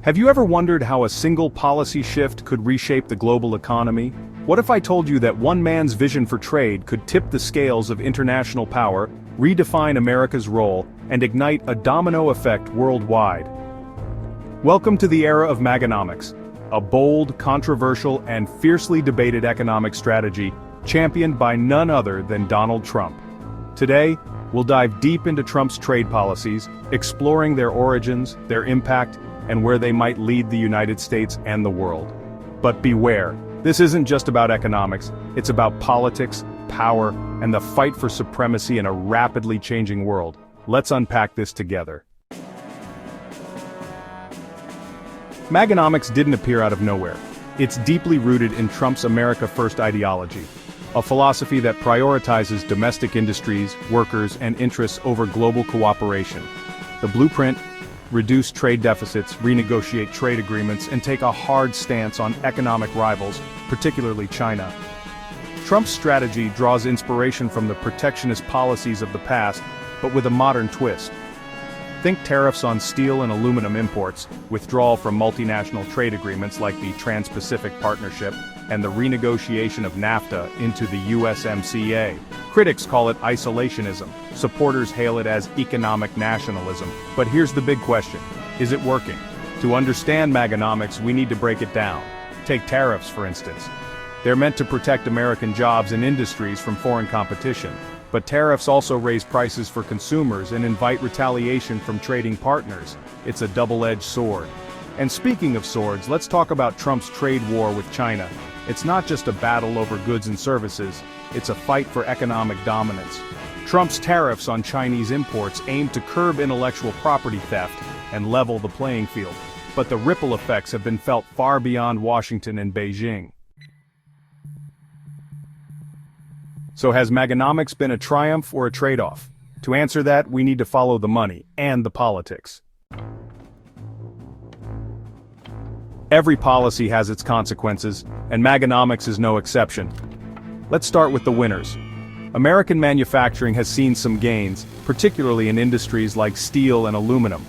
Have you ever wondered how a single policy shift could reshape the global economy? What if I told you that one man's vision for trade could tip the scales of international power, redefine America's role, and ignite a domino effect worldwide? Welcome to the era of Maganomics, a bold, controversial, and fiercely debated economic strategy championed by none other than Donald Trump. Today, we'll dive deep into Trump's trade policies, exploring their origins, their impact, and where they might lead the United States and the world. But beware, this isn't just about economics, it's about politics, power, and the fight for supremacy in a rapidly changing world. Let's unpack this together. Maganomics didn't appear out of nowhere. It's deeply rooted in Trump's America First ideology, a philosophy that prioritizes domestic industries, workers, and interests over global cooperation. The blueprint: reduce trade deficits, renegotiate trade agreements, and take a hard stance on economic rivals, particularly China. Trump's strategy draws inspiration from the protectionist policies of the past, but with a modern twist. Think tariffs on steel and aluminum imports, withdrawal from multinational trade agreements like the Trans-Pacific Partnership, and the renegotiation of NAFTA into the USMCA. Critics call it isolationism, supporters hail it as economic nationalism. But here's the big question: is it working? To understand Maganomics, we need to break it down. Take tariffs, for instance. They're meant to protect American jobs and industries from foreign competition. But tariffs also raise prices for consumers and invite retaliation from trading partners. It's a double-edged sword. And speaking of swords, let's talk about Trump's trade war with China. It's not just a battle over goods and services, it's a fight for economic dominance. Trump's tariffs on Chinese imports aim to curb intellectual property theft and level the playing field. But the ripple effects have been felt far beyond Washington and Beijing. So has Maganomics been a triumph or a trade-off? To answer that, we need to follow the money and the politics. Every policy has its consequences, and Maganomics is no exception. Let's start with the winners. American manufacturing has seen some gains, particularly in industries like steel and aluminum.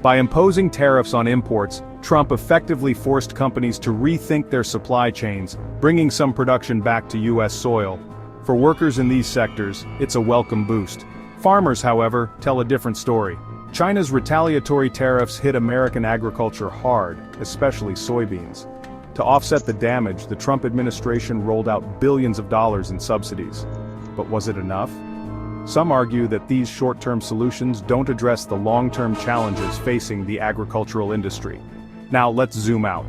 By imposing tariffs on imports, Trump effectively forced companies to rethink their supply chains, bringing some production back to U.S. soil. For workers in these sectors, it's a welcome boost. Farmers, however, tell a different story. China's retaliatory tariffs hit American agriculture hard, especially soybeans. To offset the damage, the Trump administration rolled out billions of dollars in subsidies. But was it enough? Some argue that these short-term solutions don't address the long-term challenges facing the agricultural industry. Now let's zoom out.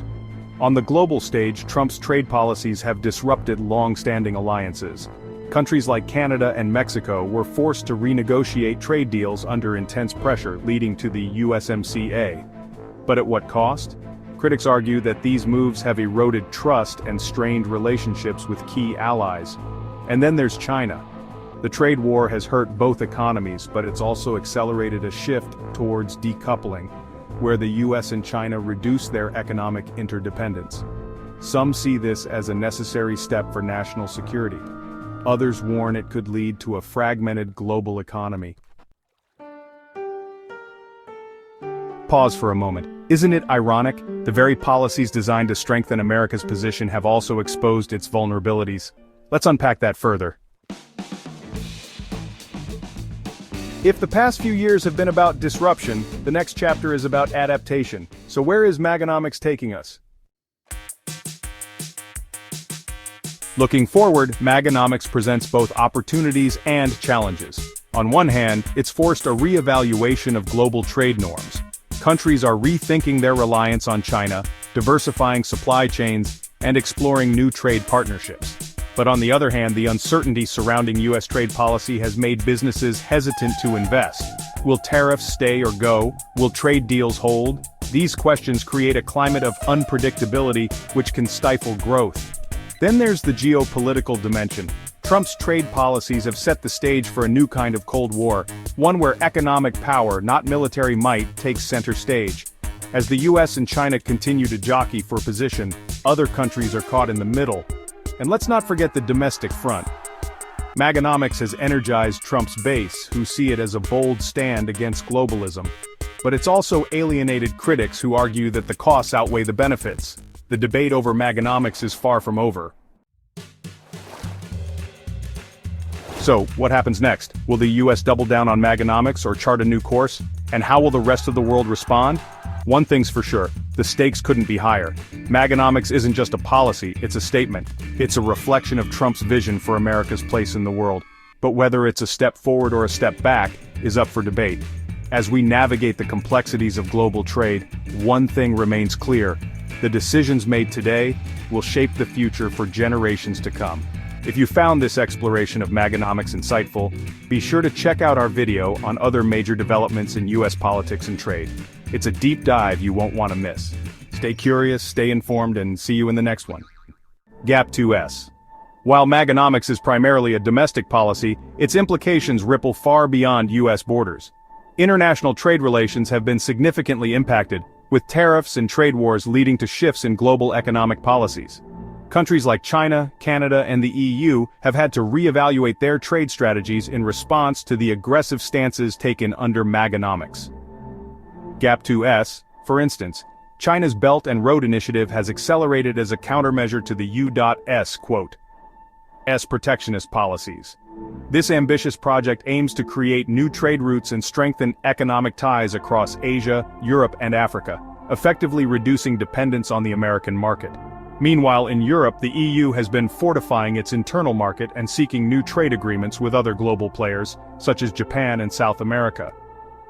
On the global stage, Trump's trade policies have disrupted long-standing alliances. Countries like Canada and Mexico were forced to renegotiate trade deals under intense pressure, leading to the USMCA. But at what cost? Critics argue that these moves have eroded trust and strained relationships with key allies. And then there's China. The trade war has hurt both economies, but it's also accelerated a shift towards decoupling, where the US and China reduce their economic interdependence. Some see this as a necessary step for national security. Others warn it could lead to a fragmented global economy. Pause for a moment. Isn't it ironic? The very policies designed to strengthen America's position have also exposed its vulnerabilities. Let's unpack that further. If the past few years have been about disruption, the next chapter is about adaptation. So where is Maganomics taking us? Looking forward, Maganomics presents both opportunities and challenges. On one hand, it's forced a re-evaluation of global trade norms. Countries are rethinking their reliance on China, diversifying supply chains, and exploring new trade partnerships. But on the other hand, the uncertainty surrounding U.S. trade policy has made businesses hesitant to invest. Will tariffs stay or go? Will trade deals hold? These questions create a climate of unpredictability which can stifle growth. Then there's the geopolitical dimension. Trump's trade policies have set the stage for a new kind of Cold War, one where economic power, not military might, takes center stage. As the US and China continue to jockey for position, other countries are caught in the middle. And let's not forget the domestic front. Maganomics has energized Trump's base, who see it as a bold stand against globalism. but it's also alienated critics who argue that the costs outweigh the benefits. The debate over Maganomics is far from over. So, what happens next? Will the US double down on Maganomics or chart a new course? And how will the rest of the world respond? One thing's for sure, the stakes couldn't be higher. Maganomics isn't just a policy, it's a statement. It's a reflection of Trump's vision for America's place in the world. But whether it's a step forward or a step back is up for debate. As we navigate the complexities of global trade, one thing remains clear. The decisions made today will shape the future for generations to come. If you found this exploration of Maganomics insightful, be sure to check out our video on other major developments in US politics and trade. It's a deep dive you won't want to miss. Stay curious, stay informed, and see you in the next one. Gap 2S. While Maganomics is primarily a domestic policy, its implications ripple far beyond US borders. International trade relations have been significantly impacted, with tariffs and trade wars leading to shifts in global economic policies. Countries like China, Canada, and the EU have had to reevaluate their trade strategies in response to the aggressive stances taken under Maganomics. Gap 2S, for instance, China's Belt and Road Initiative has accelerated as a countermeasure to the U.S. protectionist policies. This ambitious project aims to create new trade routes and strengthen economic ties across Asia, Europe, and Africa, effectively reducing dependence on the American market. Meanwhile, in Europe, the EU has been fortifying its internal market and seeking new trade agreements with other global players, such as Japan and South America.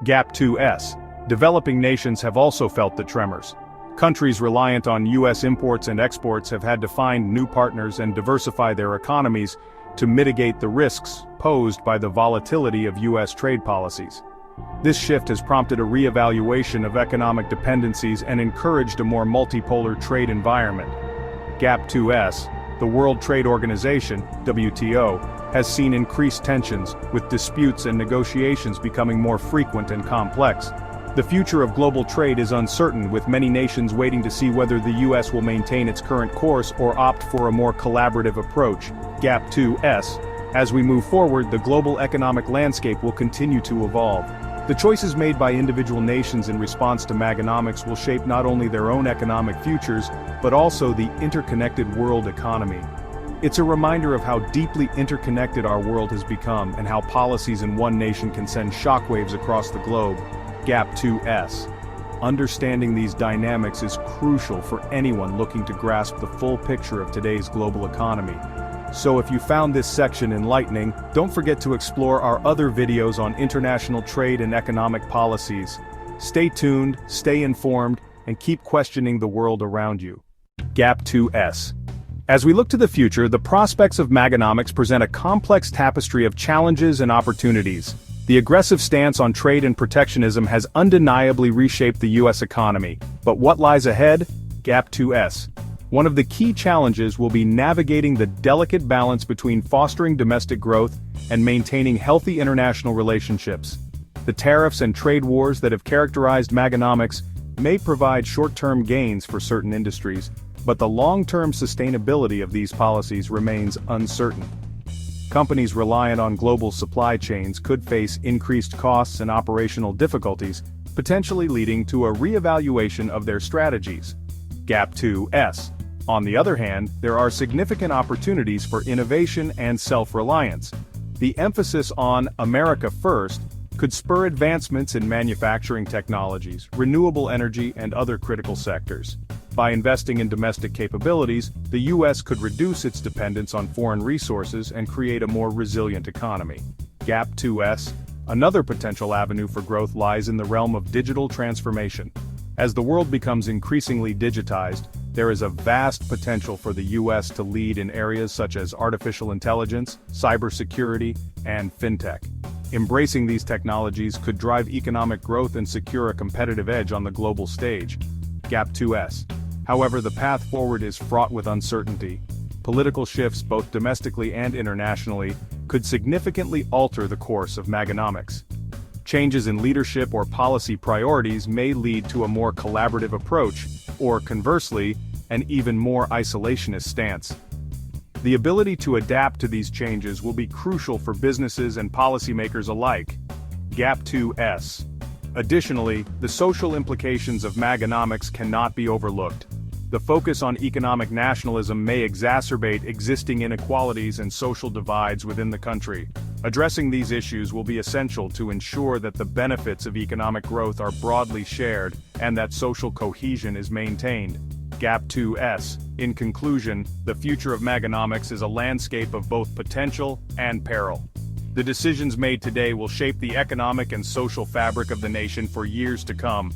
Gap 2S. Developing nations have also felt the tremors. Countries reliant on US imports and exports have had to find new partners and diversify their economies to mitigate the risks posed by the volatility of US trade policies. This shift has prompted a re-evaluation of economic dependencies and encouraged a more multipolar trade environment. Gap 2S, the World Trade Organization, WTO, has seen increased tensions, with disputes and negotiations becoming more frequent and complex. The future of global trade is uncertain, with many nations waiting to see whether the US will maintain its current course or opt for a more collaborative approach. Gap 2S. As we move forward, the global economic landscape will continue to evolve. The choices made by individual nations in response to Maganomics will shape not only their own economic futures, but also the interconnected world economy. It's a reminder of how deeply interconnected our world has become and how policies in one nation can send shockwaves across the globe. Gap 2S. Understanding these dynamics is crucial for anyone looking to grasp the full picture of today's global economy. So if you found this section enlightening, don't forget to explore our other videos on international trade and economic policies. Stay tuned, stay informed, and keep questioning the world around you. Gap 2S. As we look to the future, the prospects of Maganomics present a complex tapestry of challenges and opportunities. The aggressive stance on trade and protectionism has undeniably reshaped the US economy. But what lies ahead? Gap 2S. One of the key challenges will be navigating the delicate balance between fostering domestic growth and maintaining healthy international relationships. The tariffs and trade wars that have characterized Maganomics may provide short-term gains for certain industries, but the long-term sustainability of these policies remains uncertain. Companies reliant on global supply chains could face increased costs and operational difficulties, potentially leading to a re-evaluation of their strategies. Gap 2S. On the other hand, there are significant opportunities for innovation and self-reliance. The emphasis on America First could spur advancements in manufacturing technologies, renewable energy, and other critical sectors. By investing in domestic capabilities, the U.S. could reduce its dependence on foreign resources and create a more resilient economy. Gap 2S. Another potential avenue for growth lies in the realm of digital transformation. As the world becomes increasingly digitized, there is a vast potential for the U.S. to lead in areas such as artificial intelligence, cybersecurity, and fintech. Embracing these technologies could drive economic growth and secure a competitive edge on the global stage. Gap 2S. However, the path forward is fraught with uncertainty. Political shifts, both domestically and internationally, could significantly alter the course of Maganomics. Changes in leadership or policy priorities may lead to a more collaborative approach, or conversely, an even more isolationist stance. The ability to adapt to these changes will be crucial for businesses and policymakers alike. Gap 2S. Additionally, the social implications of Maganomics cannot be overlooked. The focus on economic nationalism may exacerbate existing inequalities and social divides within the country. Addressing these issues will be essential to ensure that the benefits of economic growth are broadly shared and that social cohesion is maintained. Gap 2S. In conclusion, the future of Maganomics is a landscape of both potential and peril. The decisions made today will shape the economic and social fabric of the nation for years to come.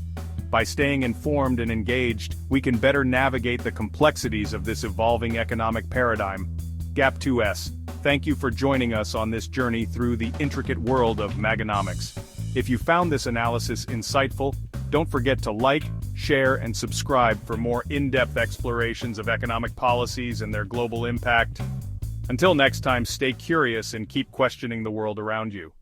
By staying informed and engaged, we can better navigate the complexities of this evolving economic paradigm. Gap 2S. Thank you for joining us on this journey through the intricate world of Maganomics. If you found this analysis insightful, don't forget to like, share, and subscribe for more in-depth explorations of economic policies and their global impact. Until next time, stay curious and keep questioning the world around you.